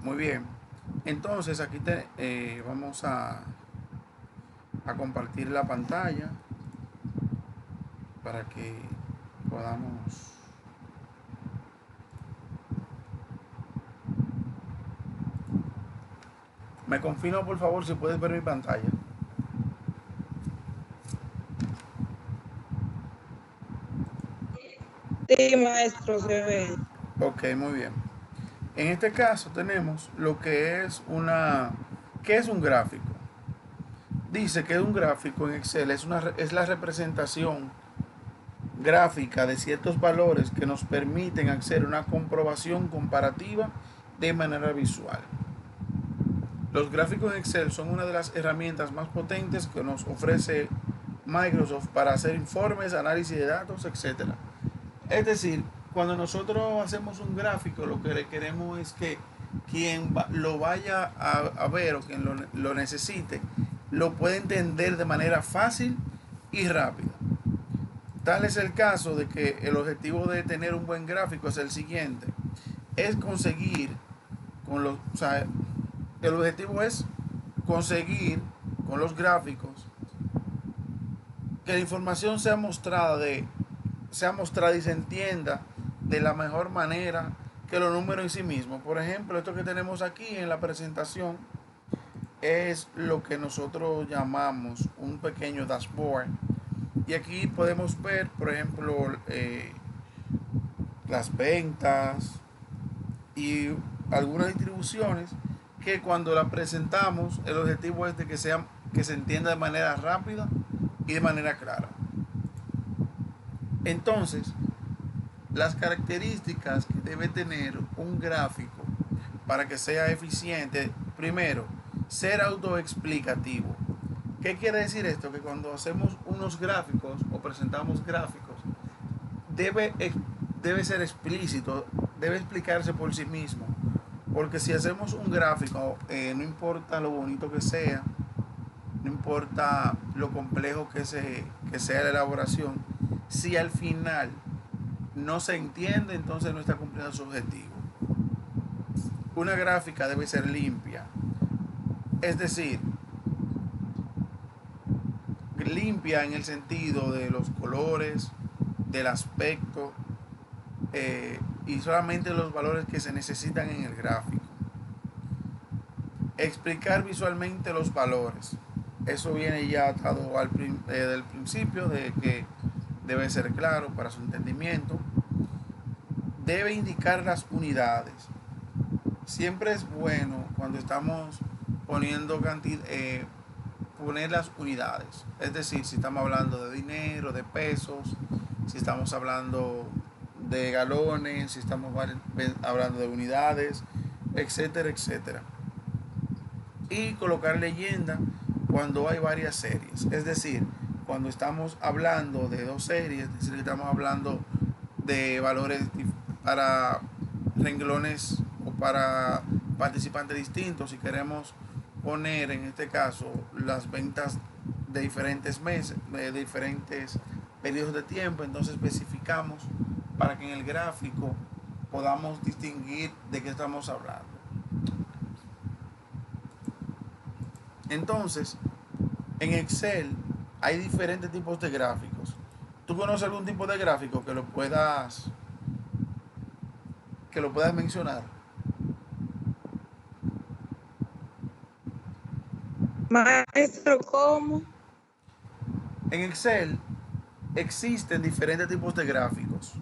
Muy bien. Entonces aquí vamos a compartir la pantalla para que podamos... Me confirma por favor si puedes ver mi pantalla. Sí, maestro, se ve. Ok, muy bien. En este caso tenemos lo que es una... ¿Qué es un gráfico? Dice que un gráfico en Excel es la representación gráfica de ciertos valores que nos permiten hacer una comprobación comparativa de manera visual. Los gráficos en Excel son una de las herramientas más potentes que nos ofrece Microsoft para hacer informes, análisis de datos, etcétera. Es decir, cuando nosotros hacemos un gráfico, lo que le queremos es que quien lo vaya a ver o quien lo necesite, lo pueda entender de manera fácil y rápida. Tal es el caso de que el objetivo de tener un buen gráfico es el siguiente. Es conseguir o sea, el objetivo es conseguir con los gráficos que la información sea mostrada y se entienda de la mejor manera que los números en sí mismos. Por ejemplo, esto que tenemos aquí en la presentación es lo que nosotros llamamos un pequeño dashboard. Y aquí podemos ver, por ejemplo, las ventas y algunas distribuciones que cuando las presentamos el objetivo es de que se entienda de manera rápida y de manera clara. Entonces, las características que debe tener un gráfico para que sea eficiente, primero, ser autoexplicativo. ¿Qué quiere decir esto? Que cuando hacemos unos gráficos o presentamos gráficos, debe, debe ser explícito, debe explicarse por sí mismo. Porque si hacemos un gráfico, no importa lo bonito que sea, no importa lo complejo que sea la elaboración, si al final no se entiende, entonces no está cumpliendo su objetivo. Una gráfica debe ser limpia, es decir, limpia en el sentido de los colores, del aspecto y solamente los valores que se necesitan en el gráfico. Explicar visualmente los valores. Eso viene ya atado del principio de que debe ser claro para su entendimiento. Debe indicar las unidades. Siempre es bueno cuando estamos poniendo poner las unidades. Es decir, si estamos hablando de dinero, de pesos, si estamos hablando de galones, si estamos hablando de unidades, etcétera, etcétera. Y colocar leyenda cuando hay varias series. Es decir, cuando estamos hablando de dos series, es decir, que estamos hablando de valores para renglones o para participantes distintos, si queremos poner en este caso las ventas de diferentes meses, de diferentes periodos de tiempo, entonces especificamos para que en el gráfico podamos distinguir de qué estamos hablando. Entonces, en Excel hay diferentes tipos de gráficos. ¿Tú conoces algún tipo de gráfico que lo puedas mencionar? Maestro, ¿cómo? En Excel existen diferentes tipos de gráficos.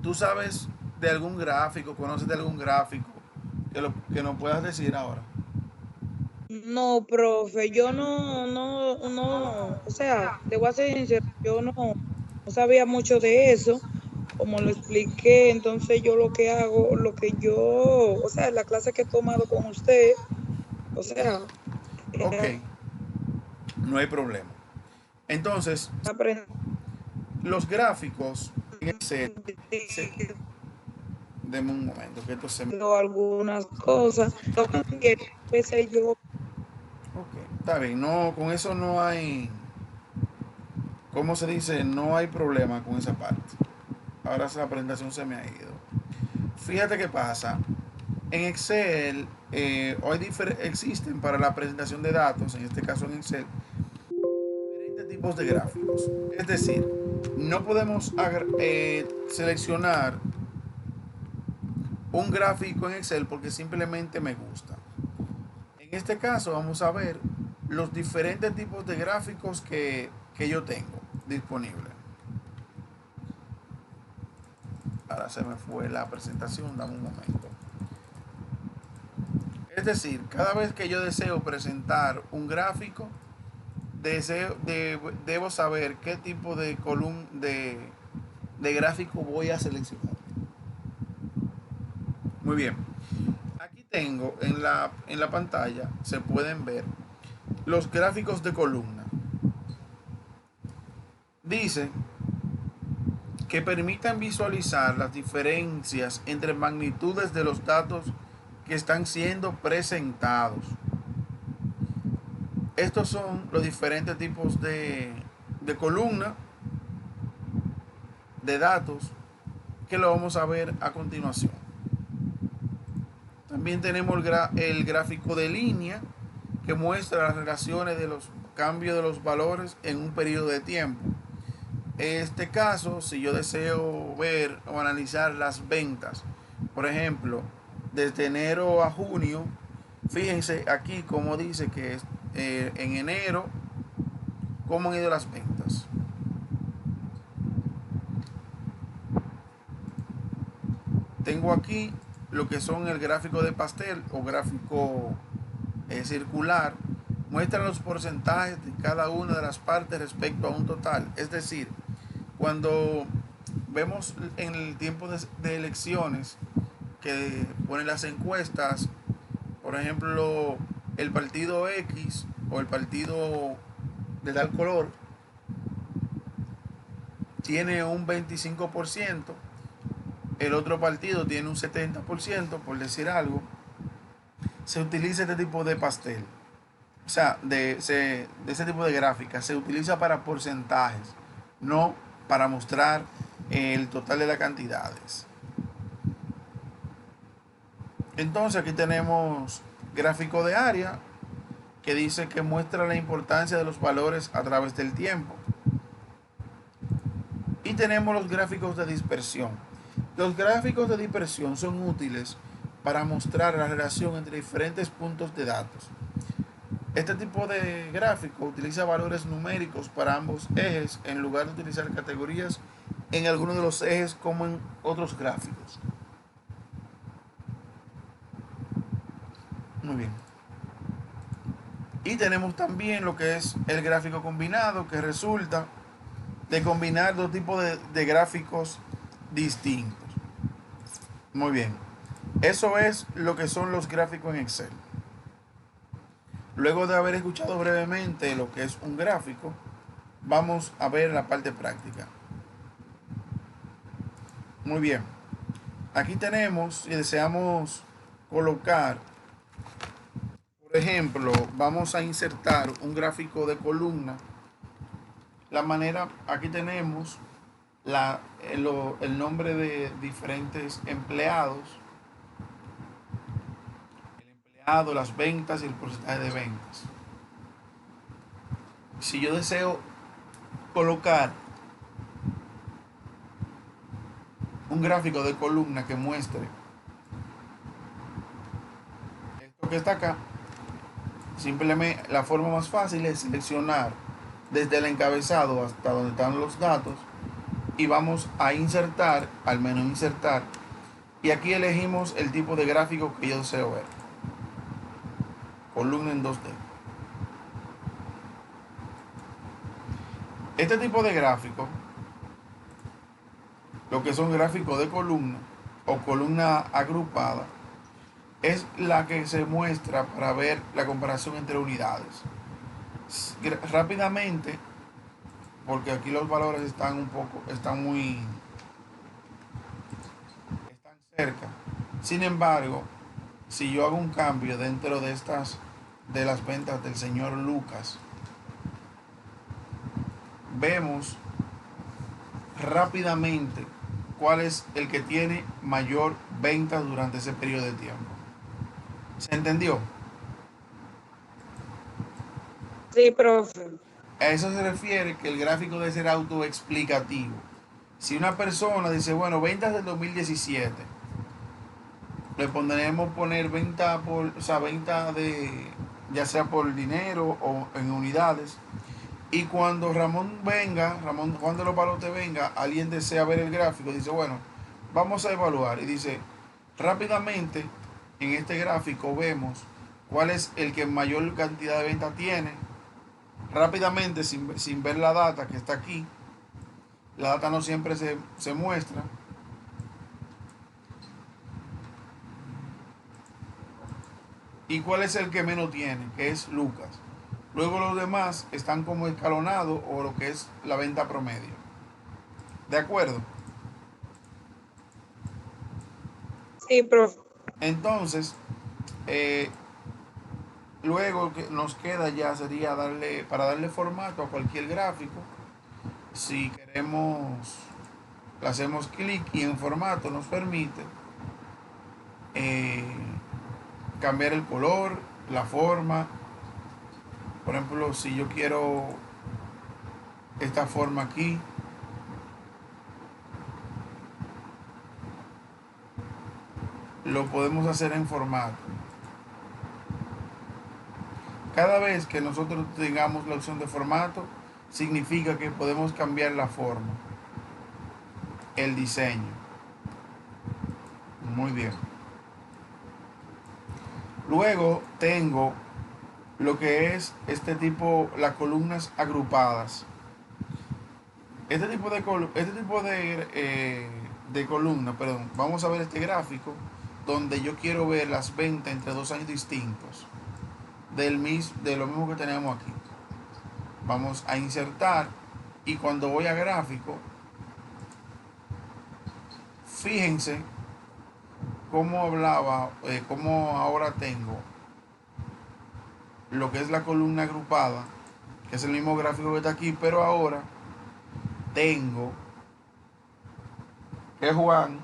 ¿Tú sabes de algún gráfico, conoces de algún gráfico que nos puedas decir ahora? No, profe, yo no, o sea, le voy a ser sincero, yo no sabía mucho de eso, como lo expliqué, entonces yo lo que hago, o sea, la clase que he tomado con usted, o sea, Ok, he no hay problema. Entonces, los gráficos en Excel, se, aprendido deme un momento, que esto se me... algunas cosas, lo que empecé yo. Ok, está bien, no, con eso no hay, ¿cómo se dice? No hay problema con esa parte. Ahora esa presentación se me ha ido. Fíjate qué pasa. En Excel, existen para la presentación de datos, en este caso en Excel, diferentes tipos de gráficos. Es decir, no podemos seleccionar un gráfico en Excel porque simplemente me gusta. En este caso vamos a ver los diferentes tipos de gráficos que yo tengo disponibles. Ahora se me fue la presentación, dame un momento. Es decir, cada vez que yo deseo presentar un gráfico, debo saber qué tipo de columna de gráfico voy a seleccionar. Muy bien. Aquí tengo en la pantalla, se pueden ver los gráficos de columna. Dice que permitan visualizar las diferencias entre magnitudes de los datos que están siendo presentados. Estos son los diferentes tipos de columna de datos que lo vamos a ver a continuación. También tenemos el gráfico de línea que muestra las relaciones de los cambios de los valores en un periodo de tiempo. En este caso, si yo deseo ver o analizar las ventas, por ejemplo, desde enero a junio, fíjense aquí como dice que en enero, cómo han ido las ventas. Tengo aquí lo que son el gráfico de pastel o gráfico circular. Muestra los porcentajes de cada una de las partes respecto a un total. Es decir, cuando vemos en el tiempo de elecciones que ponen las encuestas, por ejemplo, el partido X o el partido de tal color tiene un 25%, el otro partido tiene un 70%, por decir algo, se utiliza este tipo de pastel. O sea, de ese tipo de gráfica se utiliza para porcentajes, no para mostrar el total de las cantidades. Entonces aquí tenemos gráfico de área que dice que muestra la importancia de los valores a través del tiempo. Y tenemos los gráficos de dispersión. Los gráficos de dispersión son útiles para mostrar la relación entre diferentes puntos de datos. Este tipo de gráfico utiliza valores numéricos para ambos ejes en lugar de utilizar categorías en algunos de los ejes como en otros gráficos. Muy bien. Y tenemos también lo que es el gráfico combinado, que resulta de combinar dos tipos de gráficos distintos. Muy bien. Eso es lo que son los gráficos en Excel. Luego de haber escuchado brevemente lo que es un gráfico, vamos a ver la parte práctica. Muy bien. Aquí tenemos, si deseamos colocar, por ejemplo, vamos a insertar un gráfico de columna. La manera, aquí tenemos el nombre de diferentes empleados, el empleado, las ventas y el porcentaje de ventas. Si yo deseo colocar un gráfico de columna que muestre esto que está acá, simplemente la forma más fácil es seleccionar desde el encabezado hasta donde están los datos y vamos a insertar, al menú insertar, y aquí elegimos el tipo de gráfico que yo deseo ver. Columna en 2D. Este tipo de gráfico, lo que son gráficos de columna o columna agrupada, es la que se muestra para ver la comparación entre unidades. Rápidamente, porque aquí los valores están cerca. Sin embargo, si yo hago un cambio dentro de las ventas del señor Lucas, vemos rápidamente cuál es el que tiene mayor ventas durante ese periodo de tiempo. ¿Se entendió? Sí, profe. A eso se refiere que el gráfico debe ser autoexplicativo. Si una persona dice, bueno, ventas del 2017, le pondremos poner venta por, o sea, venta de, ya sea por dinero o en unidades. Y cuando Ramón venga, Ramón Juan de los Palotes venga, alguien desea ver el gráfico, dice, bueno, vamos a evaluar. Y dice, rápidamente, en este gráfico vemos cuál es el que mayor cantidad de ventas tiene. Rápidamente, sin ver la data que está aquí, la data no siempre se muestra. ¿Y cuál es el que menos tiene? Que es Lucas. Luego los demás están como escalonados o lo que es la venta promedio. ¿De acuerdo? Sí, profe. Entonces, eh, luego que nos queda ya sería para darle formato a cualquier gráfico. Si queremos, le hacemos clic y en formato nos permite eh, cambiar el color, la forma. Por ejemplo, si yo quiero esta forma aquí, lo podemos hacer en formato. Cada vez que nosotros tengamos la opción de formato, significa que podemos cambiar la forma, el diseño. Muy bien. Luego tengo lo que es este tipo, las columnas agrupadas. De columna, perdón, vamos a ver este gráfico donde yo quiero ver las ventas entre 2 años distintos de lo mismo que tenemos aquí. Vamos a insertar y cuando voy a gráfico, fíjense cómo hablaba, cómo ahora tengo lo que es la columna agrupada, que es el mismo gráfico que está aquí, pero ahora tengo que Juan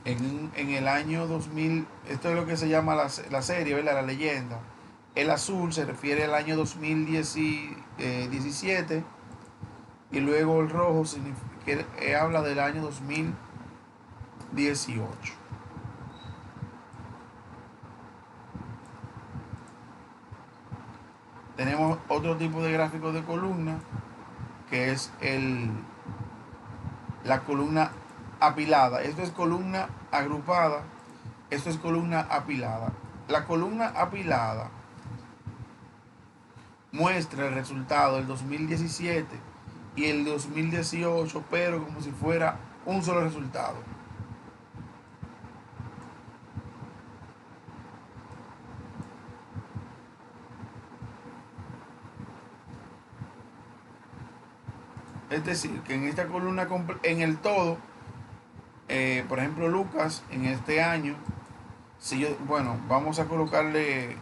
en el año 2000, esto es lo que se llama la serie, ¿verdad? La leyenda. El azul se refiere al año 2017 y luego el rojo habla del año 2018. Tenemos otro tipo de gráfico de columna que es la columna apilada. Esto es columna agrupada, esto es columna apilada. La columna apilada muestra el resultado del 2017 y el 2018, pero como si fuera un solo resultado. Es decir, que en esta columna, en el todo, por ejemplo, Lucas, en este año, si yo, bueno, vamos a colocarle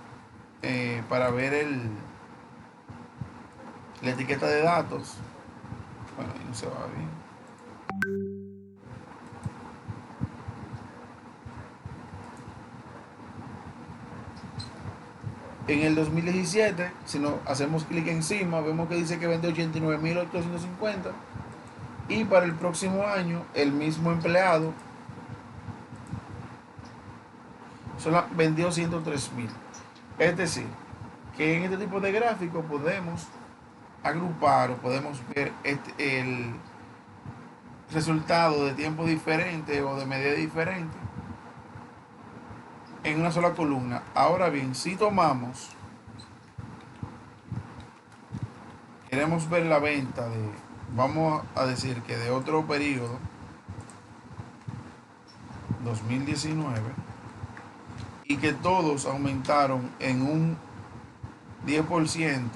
para ver la etiqueta de datos. Bueno, ahí no se va bien. En el 2017, si nos hacemos clic encima, vemos que dice que vende 89.850. Y para el próximo año, el mismo empleado vendió 103.000. Es decir, que en este tipo de gráfico podemos agrupar o podemos ver el resultado de tiempo diferente o de medida diferente en una sola columna. Ahora bien, si queremos ver la venta vamos a decir que de otro periodo, 2019, y que todos aumentaron en un 10%,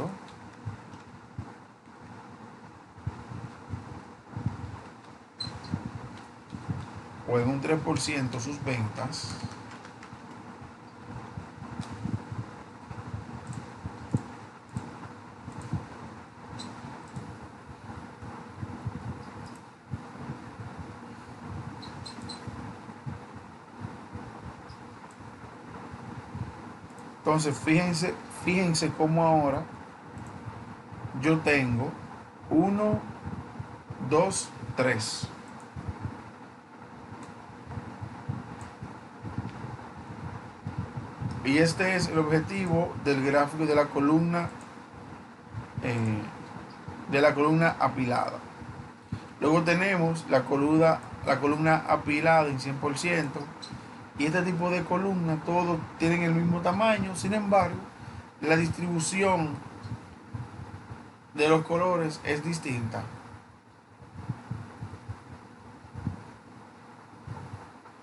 o en un 3% sus ventas, Entonces, fíjense cómo ahora yo tengo uno, 2, 3. Y este es el objetivo del gráfico eh, de la columna apilada. Luego tenemos la columna apilada en 100%. Y este tipo de columnas todos tienen el mismo tamaño. Sin embargo, la distribución de los colores es distinta.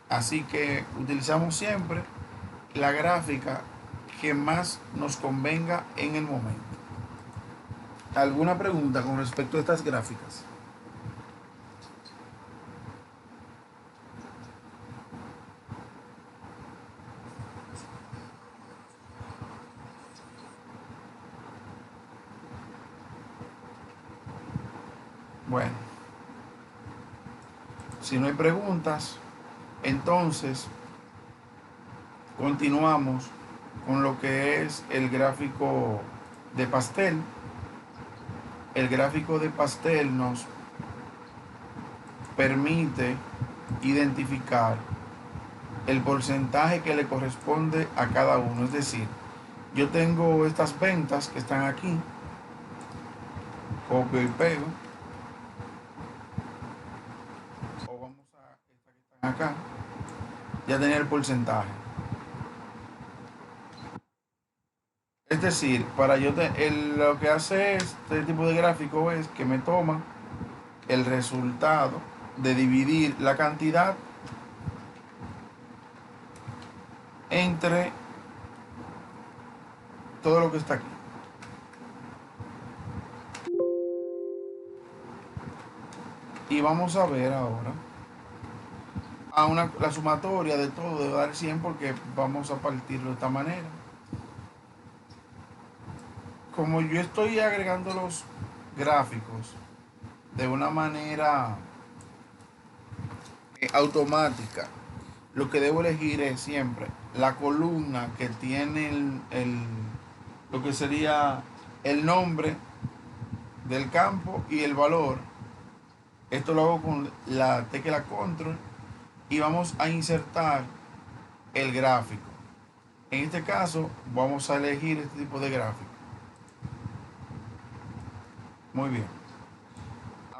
Así que utilizamos siempre la gráfica que más nos convenga en el momento. ¿Alguna pregunta con respecto a estas gráficas? Bueno, si no hay preguntas, entonces continuamos con lo que es el gráfico de pastel. El gráfico de pastel nos permite identificar el porcentaje que le corresponde a cada uno. Es decir, yo tengo estas ventas que están aquí, copio y pego, o vamos a estas que están acá, ya tenía el porcentaje. Es decir, lo que hace este tipo de gráfico es que me toma el resultado de dividir la cantidad entre todo lo que está aquí. Y vamos a ver ahora la sumatoria de todo debe dar 100 porque vamos a partirlo de esta manera. Como yo estoy agregando los gráficos de una manera automática, lo que debo elegir es siempre la columna que tiene lo que sería el nombre del campo y el valor. Esto lo hago con la tecla control y vamos a insertar el gráfico. En este caso vamos a elegir este tipo de gráfico. Muy bien.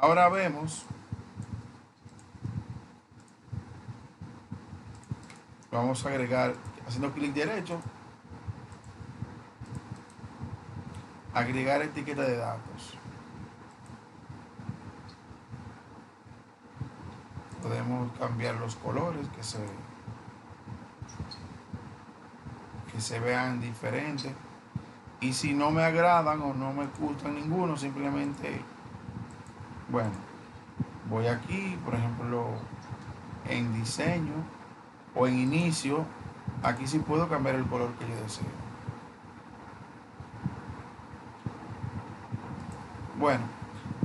Ahora vemos, vamos a agregar, haciendo clic derecho, agregar etiqueta de datos. Podemos cambiar los colores que se vean diferentes. Y si no me agradan o no me gustan ninguno, simplemente, bueno, voy aquí, por ejemplo, en diseño o en inicio. Aquí sí puedo cambiar el color que yo deseo. Bueno,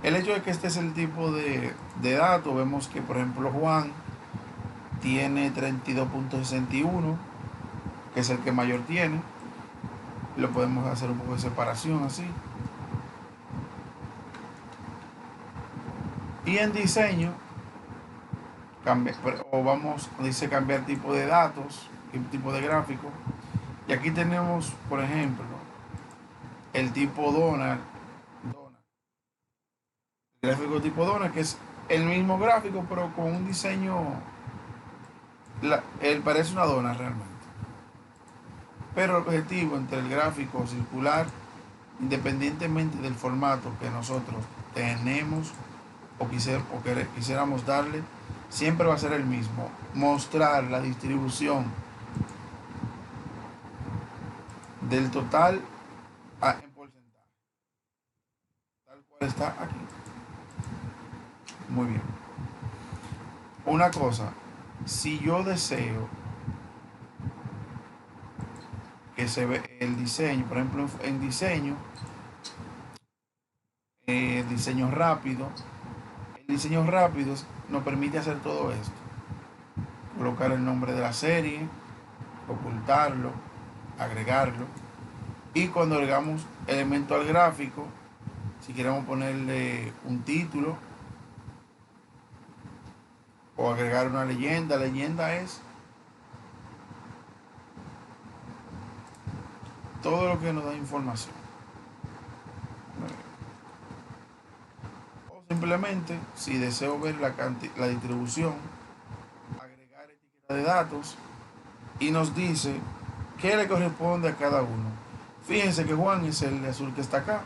el hecho de que este es el tipo de datos, vemos que por ejemplo Juan tiene 32.61, que es el que mayor tiene. Lo podemos hacer un poco de separación así. Y en diseño, dice cambiar tipo de datos, tipo de gráfico. Y aquí tenemos, por ejemplo, el tipo Donald. El gráfico tipo Donald, que es el mismo gráfico, pero con un diseño. Él parece una dona realmente. Pero el objetivo entre el gráfico circular, independientemente del formato que nosotros tenemos o quisiéramos darle, siempre va a ser el mismo: mostrar la distribución del total en porcentaje, tal cual está aquí. Muy bien. Una cosa, si yo deseo que se ve el diseño, por ejemplo, en diseño rápido, el diseño rápido nos permite hacer todo esto: colocar el nombre de la serie, ocultarlo, agregarlo. Y cuando agregamos elemento al gráfico, si queremos ponerle un título o agregar una leyenda, leyenda es todo lo que nos da información. O simplemente, si deseo ver la distribución, agregar etiqueta de datos y nos dice qué le corresponde a cada uno. Fíjense que Juan es el azul que está acá,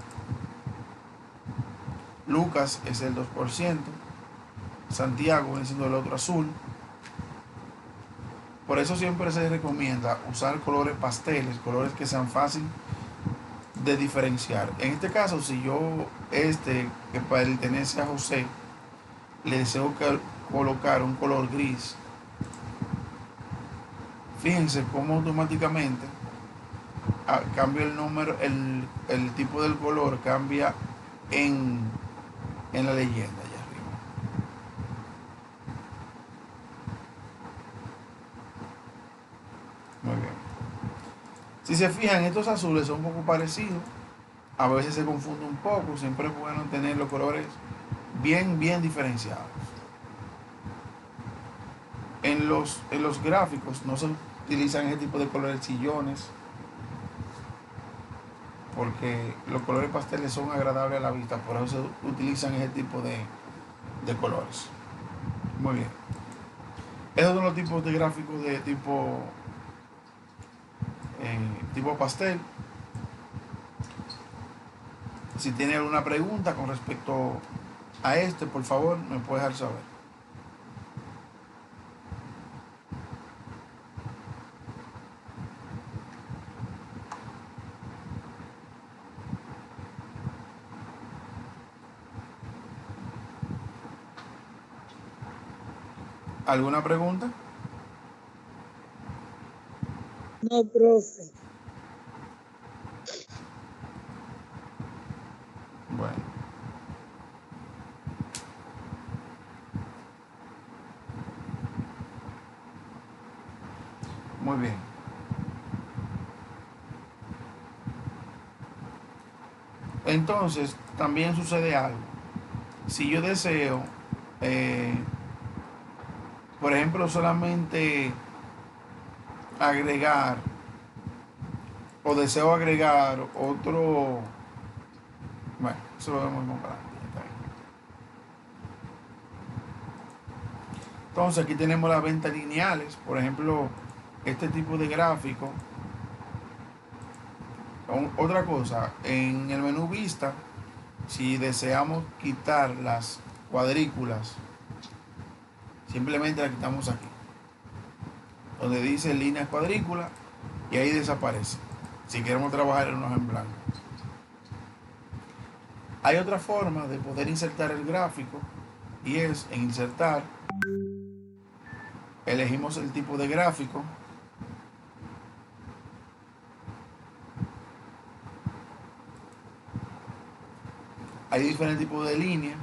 Lucas es el 2%, Santiago viene siendo el otro azul. Por eso siempre se recomienda usar colores pasteles, colores que sean fáciles de diferenciar. En este caso, si yo que pertenece a José, le deseo colocar un color gris, fíjense cómo automáticamente cambia el número, el tipo del color cambia en la leyenda allá arriba. Muy bien. Si se fijan, estos azules son un poco parecidos. A veces se confunde un poco. Siempre es bueno tener los colores bien diferenciados. En los gráficos no se utilizan ese tipo de colores chillones, porque los colores pasteles son agradables a la vista, por eso se utilizan ese tipo de colores. Muy bien. Esos son los tipos de gráficos de tipo pastel. Si tiene alguna pregunta con respecto a por favor, me puede dejar saber. ¿Alguna pregunta? No, profe. Bueno. Muy bien. Entonces, también sucede algo. Si yo deseo, por ejemplo, solamente agregar o deseo agregar otro, bueno, eso lo vemos más para adelante. Entonces aquí tenemos las ventas lineales, por ejemplo, este tipo de gráfico. Otra cosa, en el menú vista, si deseamos quitar las cuadrículas, simplemente la quitamos aquí, donde dice líneas cuadrículas, y ahí desaparece. Si queremos trabajar en unos en blanco. Hay otra forma de poder insertar el gráfico, y es en insertar, elegimos el tipo de gráfico, hay diferentes tipos de líneas,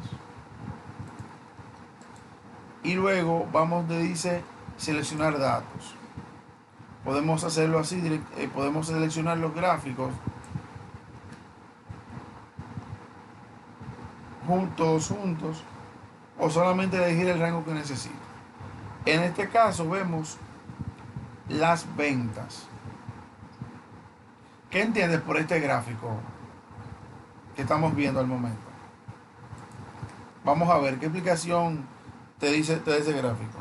y luego vamos donde dice seleccionar datos. Podemos hacerlo así, podemos seleccionar los gráficos juntos, o solamente elegir el rango que necesito. En este caso vemos las ventas. ¿Qué entiendes por este gráfico que estamos viendo al momento? Vamos a ver qué explicación te dice ese gráfico.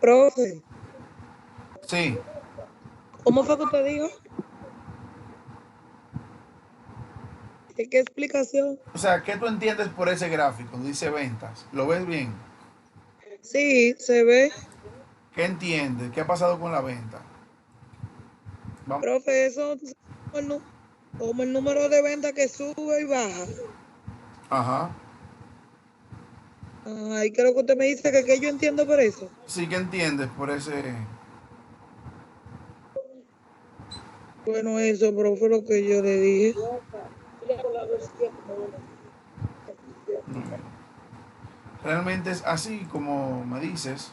Profe, Sí. ¿cómo fue que usted dijo? ¿Qué explicación? O sea, ¿qué tú entiendes por ese gráfico? Dice ventas. ¿Lo ves bien? Sí, se ve. ¿Qué entiendes? ¿Qué ha pasado con la venta? Vamos. Profe, eso es como el número de ventas que sube y baja. Ajá. Ay, creo que usted me dice que yo entiendo por eso. Sí, ¿qué entiendes por ese? Bueno, eso, profe, fue lo que yo le dije. Realmente es así como me dices.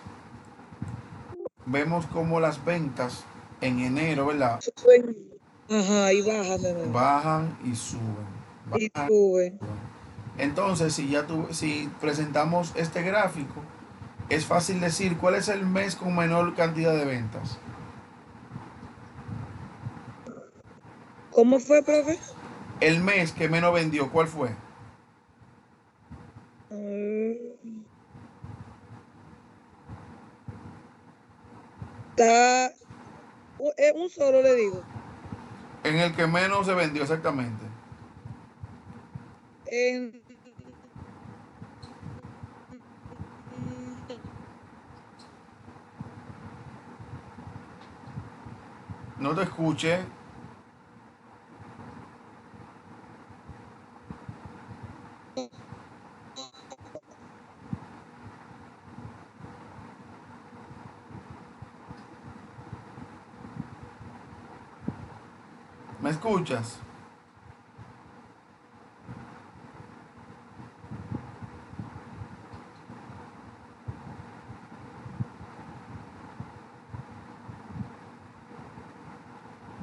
vemos como las ventas en enero, ¿verdad? Suben, ajá, y bajan de nuevo. Bajan y suben. Y Bajan suben. y suben. Entonces, si presentamos este gráfico, es fácil decir cuál es el mes con menor cantidad de ventas. ¿Cómo fue, profe? El mes que menos vendió, ¿cuál fue? Mm, Está, un solo le digo. En el que menos se vendió exactamente. En, No te escuché. ¿Me escuchas?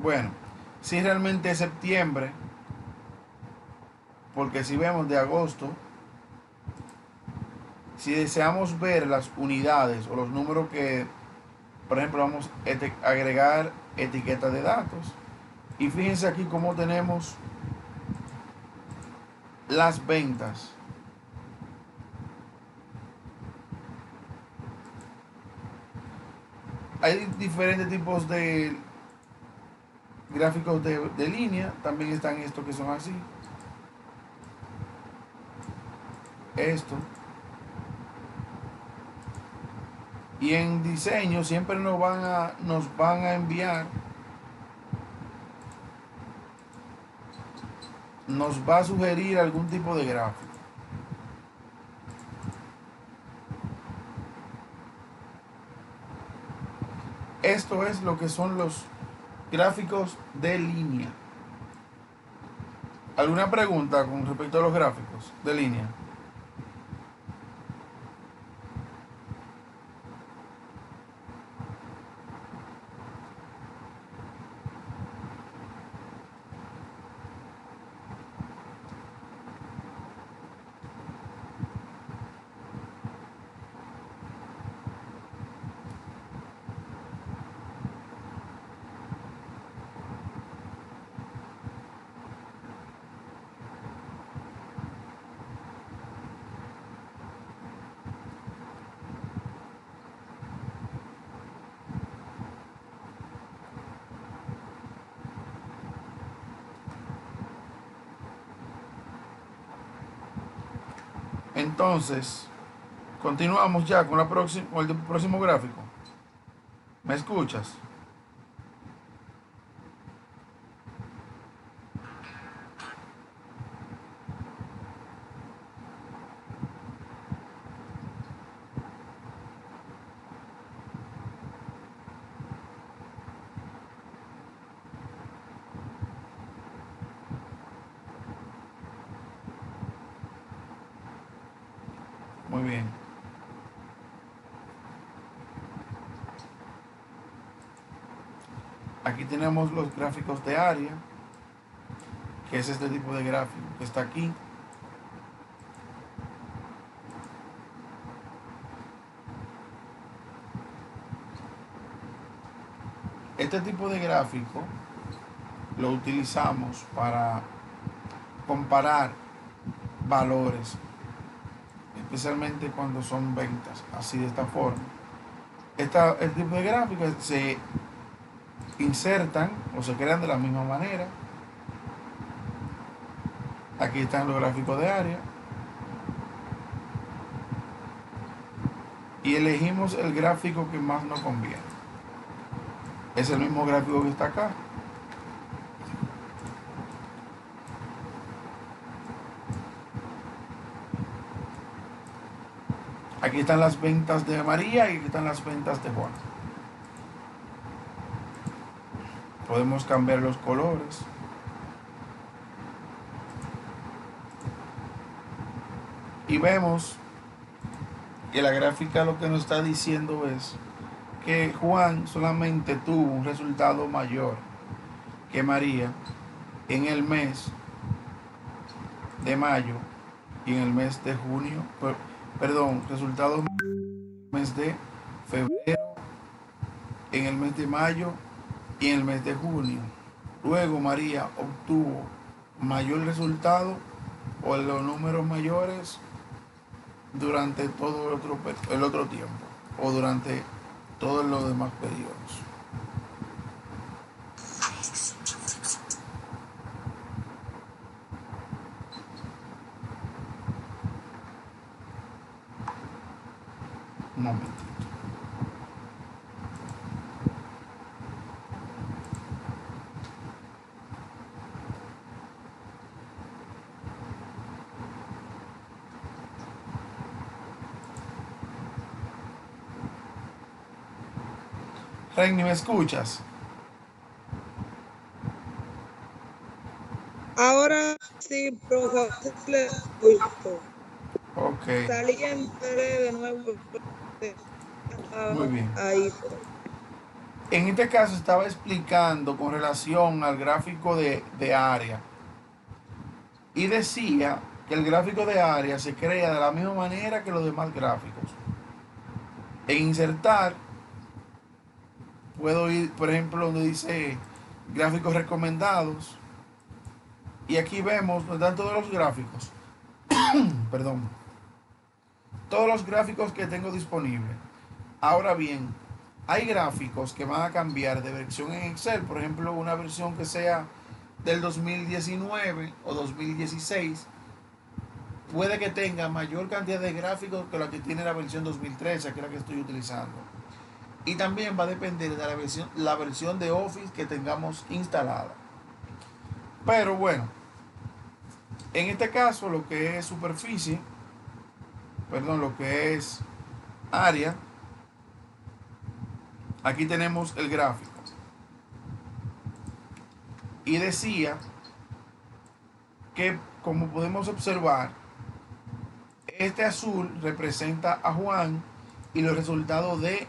Bueno, si realmente es septiembre, porque si vemos de agosto, si deseamos ver las unidades o los números que, por ejemplo, vamos a agregar etiquetas de datos. Y fíjense aquí cómo tenemos las ventas. Hay diferentes tipos de gráficos de línea. También están estos que son así. Esto. Y en diseño siempre nos van a enviar, nos va a sugerir algún tipo de gráfico. Esto es lo que son los gráficos de línea. ¿Alguna pregunta con respecto a los gráficos de línea? Entonces, continuamos ya con el próximo gráfico. ¿Me escuchas? Muy bien. Aquí tenemos los gráficos de área, que es este tipo de gráfico que está aquí. Este tipo de gráfico lo utilizamos para comparar valores, especialmente cuando son ventas, así de esta forma. El tipo de gráficos se insertan o se crean de la misma manera. Aquí están los gráficos de área. Y elegimos el gráfico que más nos conviene. Es el mismo gráfico que está acá. Aquí están las ventas de María y aquí están las ventas de Juan. Podemos cambiar los colores. Y vemos que la gráfica lo que nos está diciendo es que Juan solamente tuvo un resultado mayor que María en el mes de mayo y en el mes de junio, perdón, resultados en el mes de febrero, en el mes de mayo y en el mes de junio. Luego María obtuvo mayor resultado o los números mayores durante todo el otro tiempo o durante todos los demás periodos. Un momentito. Reini, ¿me escuchas? Ahora sí, profe, le escucho. Ok, Salí y entré de nuevo. muy bien. Ahí. En este caso estaba explicando con relación al gráfico de área y decía que el gráfico de área se crea de la misma manera que los demás gráficos. En insertar puedo ir, por ejemplo, donde dice gráficos recomendados y aquí vemos donde están todos los gráficos. Perdón. Todos los gráficos que tengo disponibles. Ahora bien, hay gráficos que van a cambiar de versión en Excel. Por ejemplo, una versión que sea del 2019 o 2016 puede que tenga mayor cantidad de gráficos que la que tiene la versión 2013, que es la que estoy utilizando. Y también va a depender de la versión de Office que tengamos instalada. Pero bueno, en este caso lo que es superficie, perdón, lo que es área, aquí tenemos el gráfico. Y decía que, como podemos observar, este azul representa a Juan y los resultados de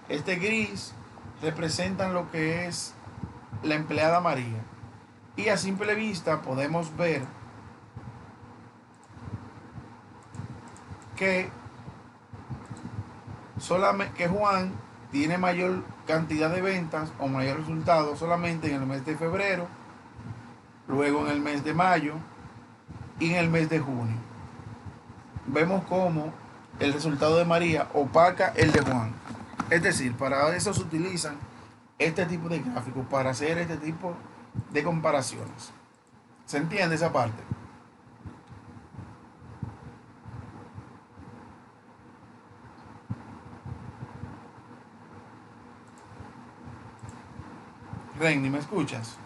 este gris representan lo que es la empleada María. Y a simple vista podemos ver que solamente que Juan tiene mayor cantidad de ventas o mayor resultado solamente en el mes de febrero, luego en el mes de mayo y en el mes de junio. Vemos cómo el resultado de María opaca el de Juan. Es decir, para eso se utilizan este tipo de gráficos, para hacer este tipo de comparaciones. ¿Se entiende esa parte? Renny, ¿me escuchas?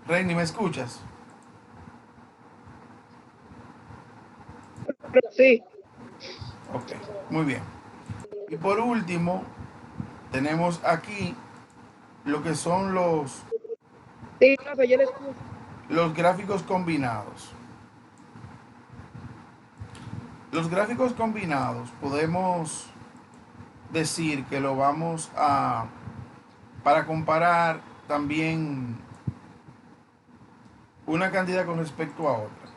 Renny, ¿me escuchas? Sí. Ok, muy bien. Y por último, tenemos aquí lo que son Sí, profe, yo le escucho. los gráficos combinados. Los gráficos combinados podemos decir que lo vamos a, para comparar también una cantidad con respecto a otra.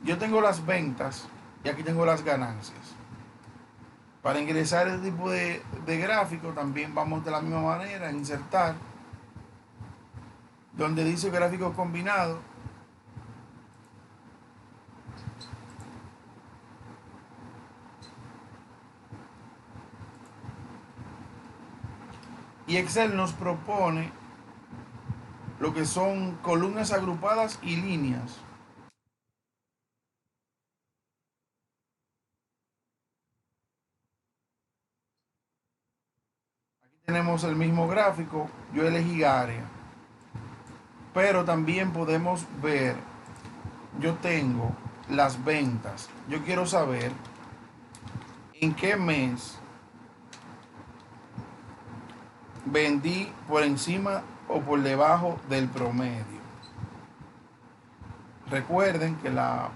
Yo tengo las ventas y aquí tengo las ganancias. Para ingresar este tipo de gráfico también vamos de la misma manera a insertar donde dice gráfico combinado. Y Excel nos propone lo que son columnas agrupadas y líneas. Aquí tenemos el mismo gráfico, yo elegí área. Pero también podemos ver, yo tengo las ventas. Yo quiero saber en qué mes vendí por encima o por debajo del promedio. Recuerden que la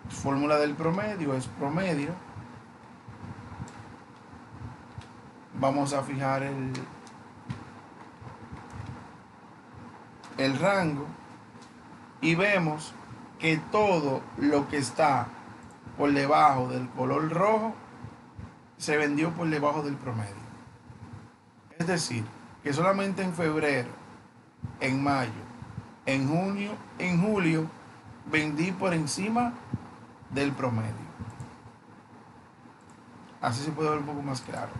fórmula del promedio es promedio. Vamos a fijar el rango y vemos que todo lo que está por debajo del color rojo se vendió por debajo del promedio. Es decir, que solamente en febrero, en mayo, en junio, en julio, vendí por encima del promedio. Así se puede ver un poco más claro.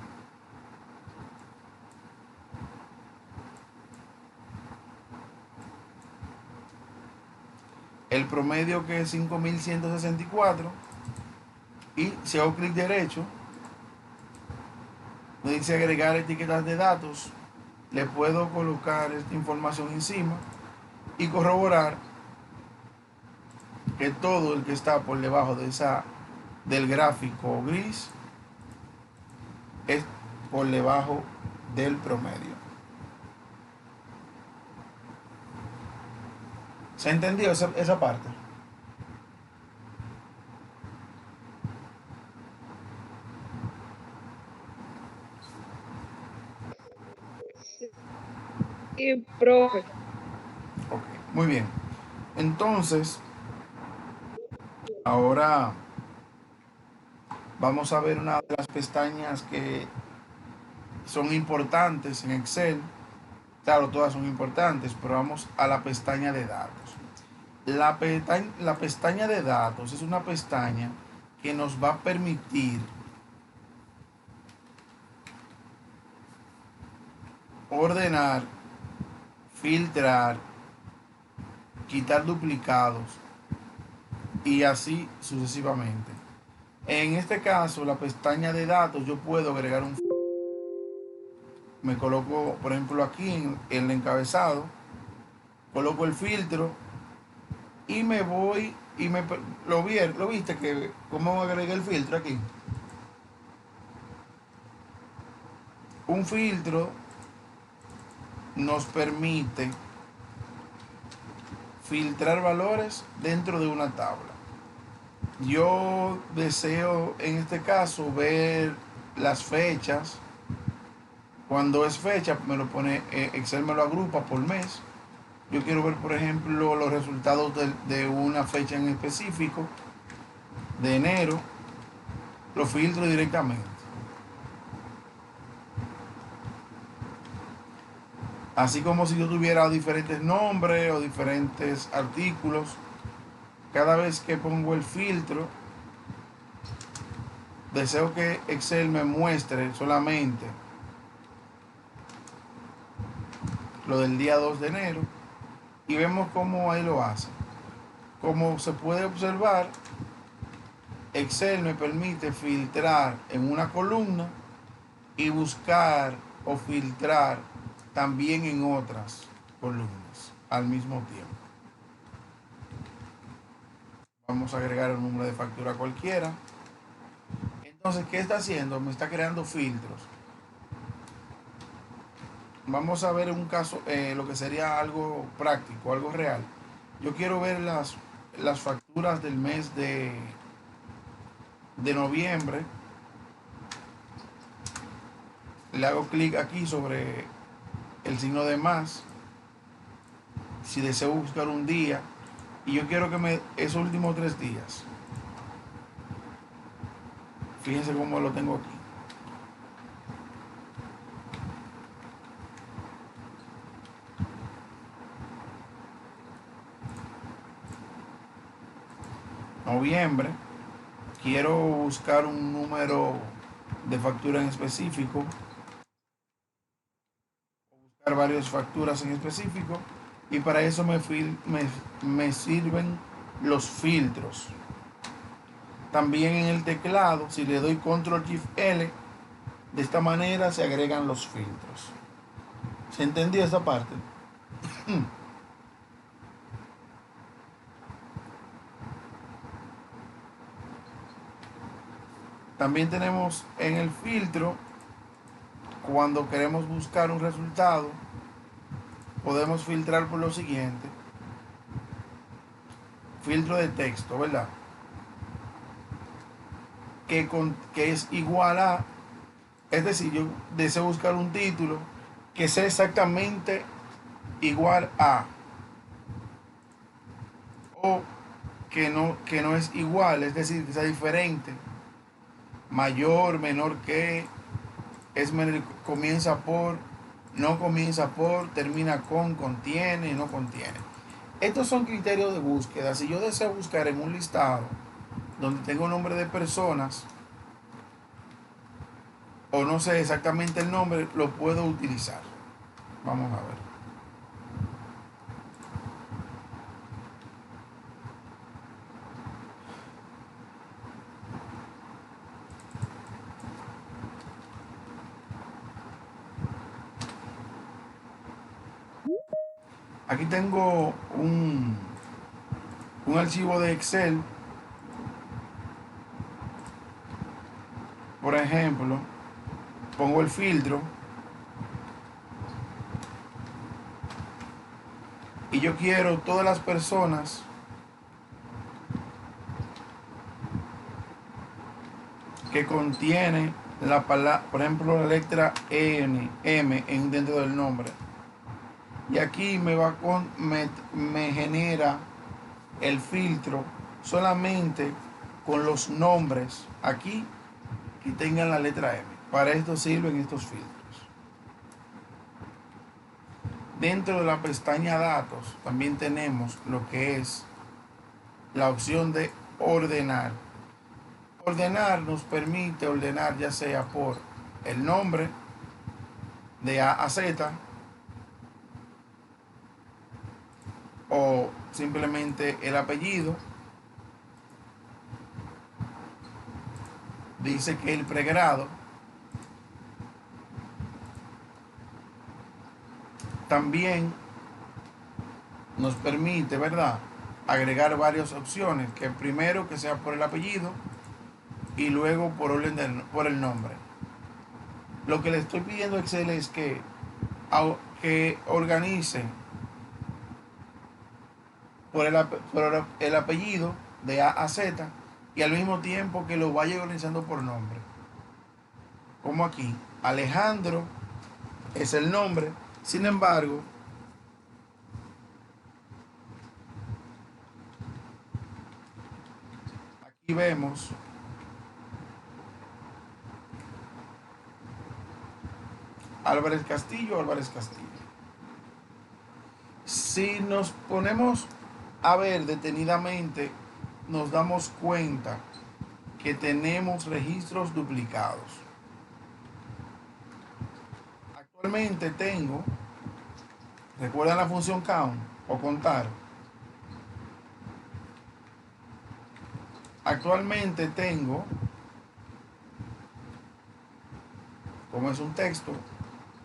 El promedio, que es 5164, y si hago clic derecho, me dice agregar etiquetas de datos. Le puedo colocar esta información encima y corroborar que todo el que está por debajo del gráfico gris es por debajo del promedio. ¿Se entendió esa parte? Sí, profe. Ok, muy bien. Entonces, ahora vamos a ver una de las pestañas que son importantes en Excel. Claro, todas son importantes, pero vamos a la pestaña de datos. La pestaña de datos es una pestaña que nos va a permitir ordenar, filtrar, quitar duplicados y así sucesivamente. En este caso, la pestaña de datos, yo puedo agregar me coloco, por ejemplo, aquí en el encabezado, coloco el filtro y me voy y lo viste que cómo agregué el filtro aquí. Un filtro nos permite filtrar valores dentro de una tabla. Yo deseo en este caso ver las fechas. Cuando es fecha, me lo pone, Excel me lo agrupa por mes. Yo quiero ver, por ejemplo, los resultados de una fecha en específico, de enero, lo filtro directamente. Así como si yo tuviera diferentes nombres o diferentes artículos, cada vez que pongo el filtro, deseo que Excel me muestre solamente lo del día 2 de enero y vemos cómo ahí lo hace. Como se puede observar, Excel me permite filtrar en una columna y buscar o filtrar también en otras columnas al mismo tiempo. Vamos a agregar el número de factura cualquiera. Entonces, ¿qué está haciendo? Me está creando filtros. Vamos a ver un caso, lo que sería algo práctico, algo real. Yo quiero ver las facturas del mes de noviembre. Le hago clic aquí sobre el signo de más. Si deseo buscar un día, y yo quiero que esos últimos 3 días. Fíjense cómo lo tengo aquí. Noviembre. Quiero buscar un número de factura en específico. Buscar varias facturas en específico. Y para eso me sirven los filtros. También en el teclado, si le doy Control Shift L, de esta manera se agregan los filtros. ¿Se entendió esa parte? También tenemos en el filtro cuando queremos buscar un resultado, podemos filtrar por lo siguiente. Filtro de texto, ¿verdad? Que es igual a, es decir, yo deseo buscar un título que sea exactamente igual a, o que no es igual, es decir, que sea diferente, mayor, menor que, es menor, comienza por, no comienza por, termina con, contiene, no contiene. Estos son criterios de búsqueda. Si yo deseo buscar en un listado donde tengo nombre de personas, o no sé exactamente el nombre, lo puedo utilizar. Vamos a ver. Aquí tengo un archivo de Excel. Por ejemplo, pongo el filtro y yo quiero todas las personas que contiene la palabra, por ejemplo, la letra N, M dentro del nombre. Y aquí me genera el filtro solamente con los nombres aquí que tengan la letra M. Para esto sirven estos filtros. Dentro de la pestaña datos también tenemos lo que es la opción de ordenar. Ordenar nos permite ordenar ya sea por el nombre de A a Z o simplemente el apellido. Dice que el pregrado también nos permite, ¿verdad?, agregar varias opciones, que primero que sea por el apellido y luego por orden por el nombre. Lo que le estoy pidiendo a Excel es que organice por el apellido de A a Z y al mismo tiempo que lo vaya organizando por nombre. Como aquí, Alejandro es el nombre, sin embargo, aquí vemos Álvarez Castillo, Álvarez Castillo. Si nos ponemos a ver detenidamente, nos damos cuenta que tenemos registros duplicados. Actualmente tengo, ¿recuerdan la función count o contar? Actualmente tengo, como es un texto,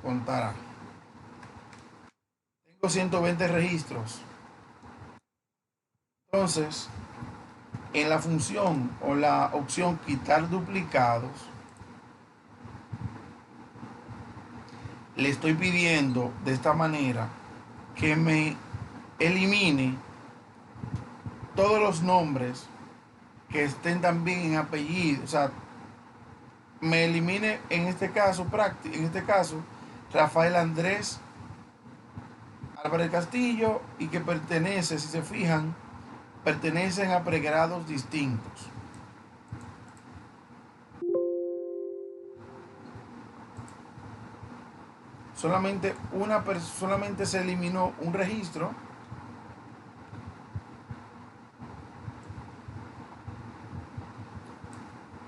contará. Tengo 120 registros. Entonces, en la función o la opción quitar duplicados, le estoy pidiendo de esta manera que me elimine todos los nombres que estén también en apellido, o sea, me elimine en este caso Rafael Andrés Álvarez Castillo, y que pertenece, si se fijan, pertenecen a pregrados distintos. Solamente se eliminó un registro.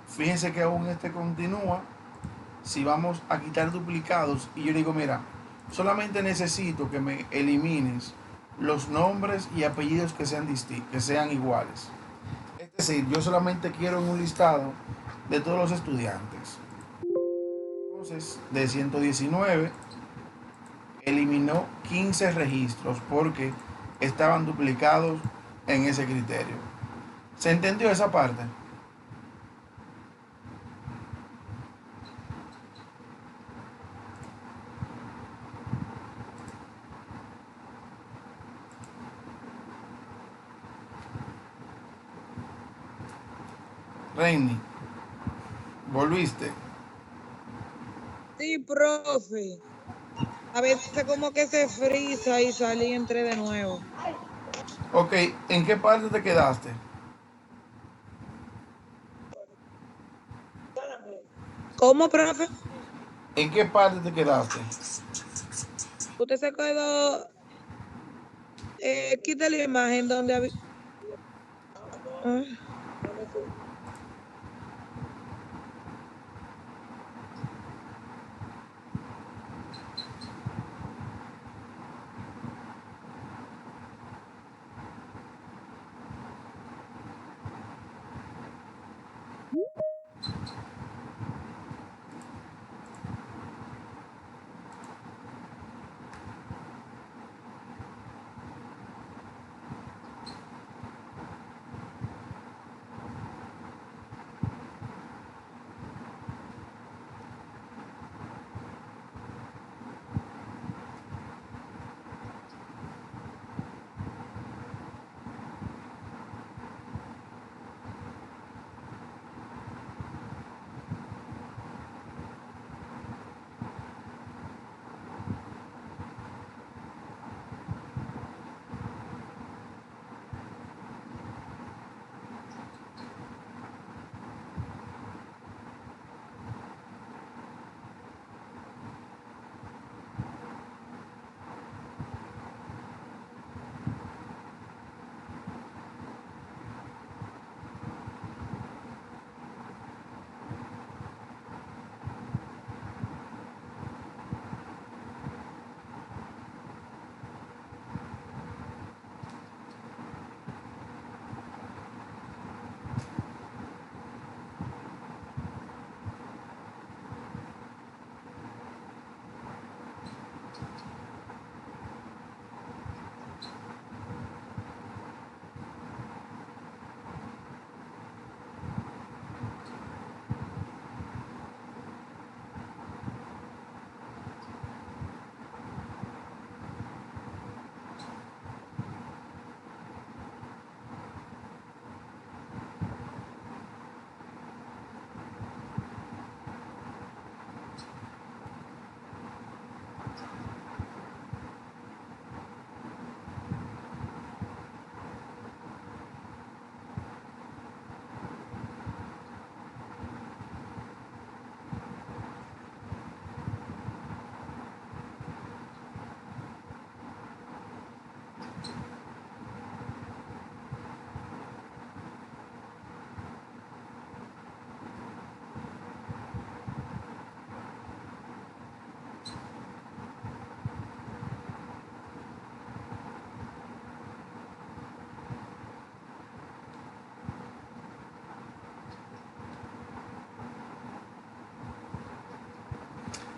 Fíjense que aún este continúa. Si vamos a quitar duplicados y yo digo, mira, solamente necesito que me elimines los nombres y apellidos que sean iguales. Es decir, yo solamente quiero en un listado de todos los estudiantes. Entonces, de 119 eliminó 15 registros porque estaban duplicados en ese criterio. ¿Se entendió esa parte? Reini, ¿volviste? Sí, profe. A veces como que se frisa y salí y entré de nuevo. Ok, ¿en qué parte te quedaste? ¿Cómo, profe? ¿En qué parte te quedaste? Usted se quedó, quita la imagen donde había... Ah,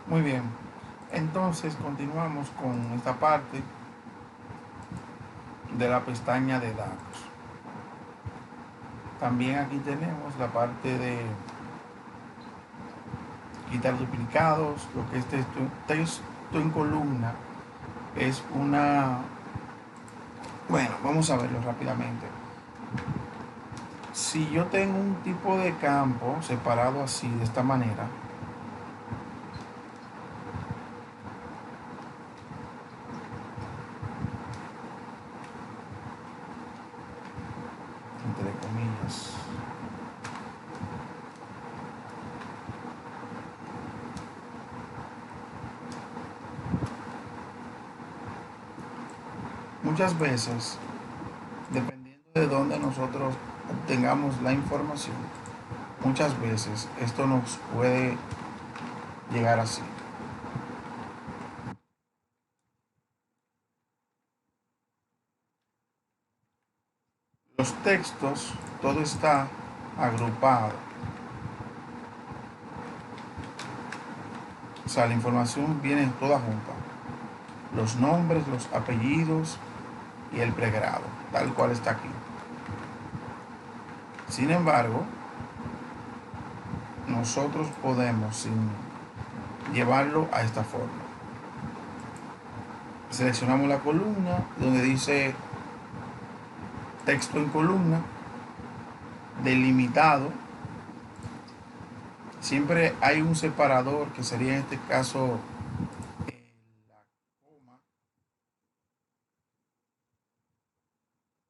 Muy bien. Entonces continuamos con esta parte de la pestaña de datos. También aquí tenemos la parte de quitar duplicados, lo que es texto en columna es una... Bueno, vamos a verlo rápidamente. Si yo tengo un tipo de campo separado así, de esta manera, entre comillas, muchas veces, dependiendo de dónde nosotros obtengamos la información, muchas veces esto nos puede llegar así. Los textos, todo está agrupado. O sea, la información viene toda junta. Los nombres, los apellidos y el pregrado, tal cual está aquí. Sin embargo, nosotros podemos llevarlo a esta forma. Seleccionamos la columna donde dice texto en columna, delimitado, siempre hay un separador, que sería en este caso la coma.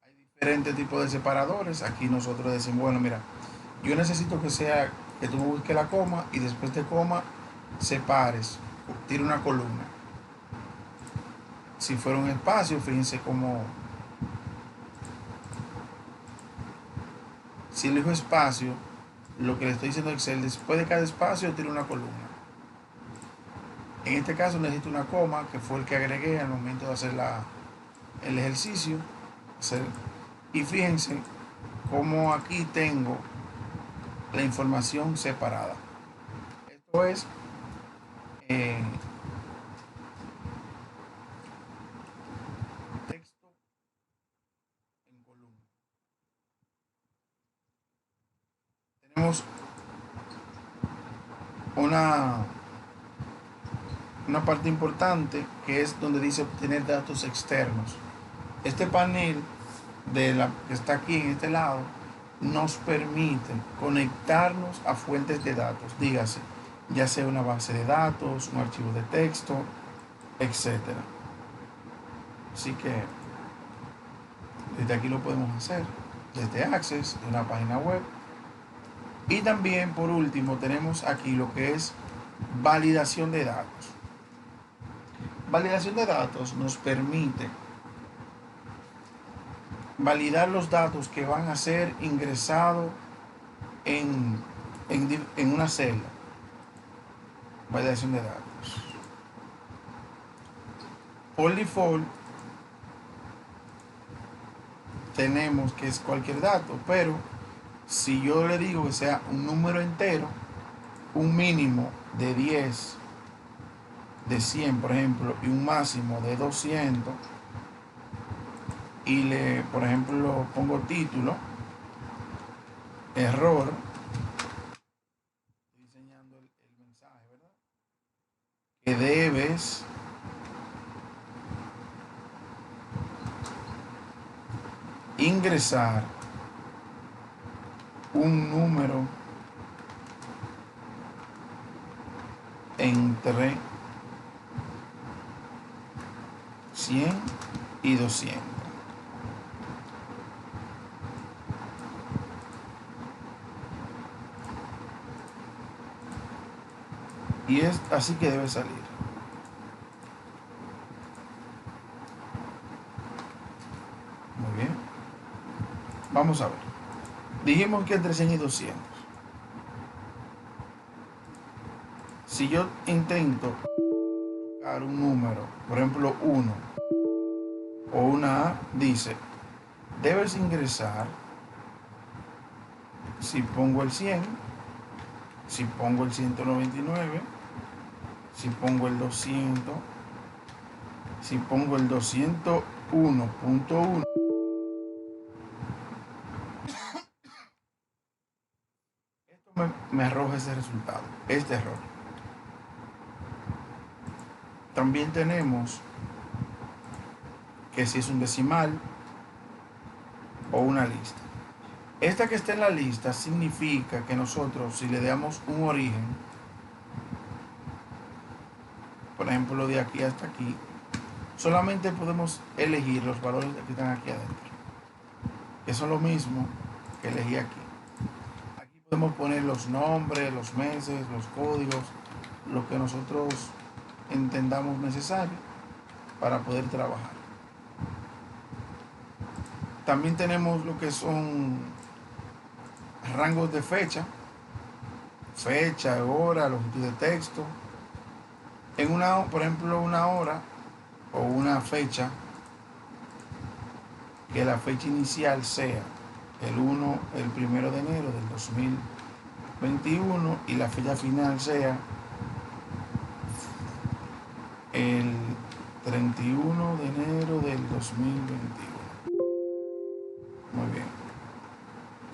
Hay diferentes tipos de separadores. Aquí nosotros decimos, bueno, mira, yo necesito que sea que tú busques la coma y después de coma separes, tire una columna. Si fuera un espacio, fíjense cómo, si elijo espacio, lo que le estoy diciendo a Excel, después de cada espacio tire una columna. En este caso necesito una coma, que fue el que agregué al momento de hacer el ejercicio. Y fíjense cómo aquí tengo la información separada. Esto es texto en columna. Tenemos una parte importante, que es donde dice obtener datos externos. Este panel que está aquí en este lado nos permite conectarnos a fuentes de datos, dígase, ya sea una base de datos, un archivo de texto, etcétera. Así que desde aquí lo podemos hacer, desde Access, de una página web. Y también, por último, tenemos aquí lo que es validación de datos. Validación de datos nos permite validar los datos que van a ser ingresados en una celda. Validación de datos. Por default tenemos que es cualquier dato, pero si yo le digo que sea un número entero, un mínimo de 10, de 100 por ejemplo, y un máximo de 200, y por ejemplo, pongo título, error, estoy diseñando el mensaje, ¿verdad? Que debes ingresar un número entre 100 y 200. Y es así que debe salir. Muy bien. Vamos a ver. Dijimos que entre 100 y 200. Si yo intento colocar un número, por ejemplo 1 o una A, dice, debes ingresar, si pongo el 100, si pongo el 199, si pongo el 200, si pongo el 201.1, esto me arroja ese resultado, este error. También tenemos que si es un decimal o una lista. Esta que está en la lista significa que nosotros, si le damos un origen, por ejemplo de aquí hasta aquí, solamente podemos elegir los valores que están aquí adentro. Eso es lo mismo que elegí aquí. Aquí podemos poner los nombres, los meses, los códigos, lo que nosotros entendamos necesario para poder trabajar. También tenemos lo que son rangos de fecha, hora, longitud de texto. Por ejemplo, una hora o una fecha, que la fecha inicial sea el 1 de enero del 2021 y la fecha final sea el 31 de enero del 2021. Muy bien.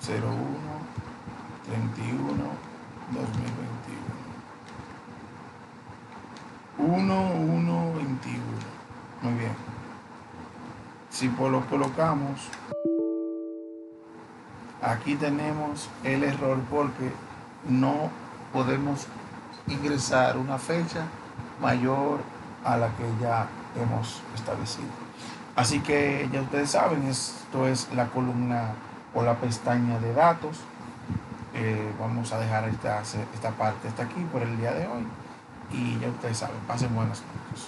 01/31/2021. Muy bien. Si lo colocamos, aquí tenemos el error porque no podemos ingresar una fecha mayor a la que ya hemos establecido. Así que ya ustedes saben, esto es la columna o la pestaña de datos. Vamos a dejar esta parte hasta aquí por el día de hoy. Y ya ustedes saben, pasen buenas noches.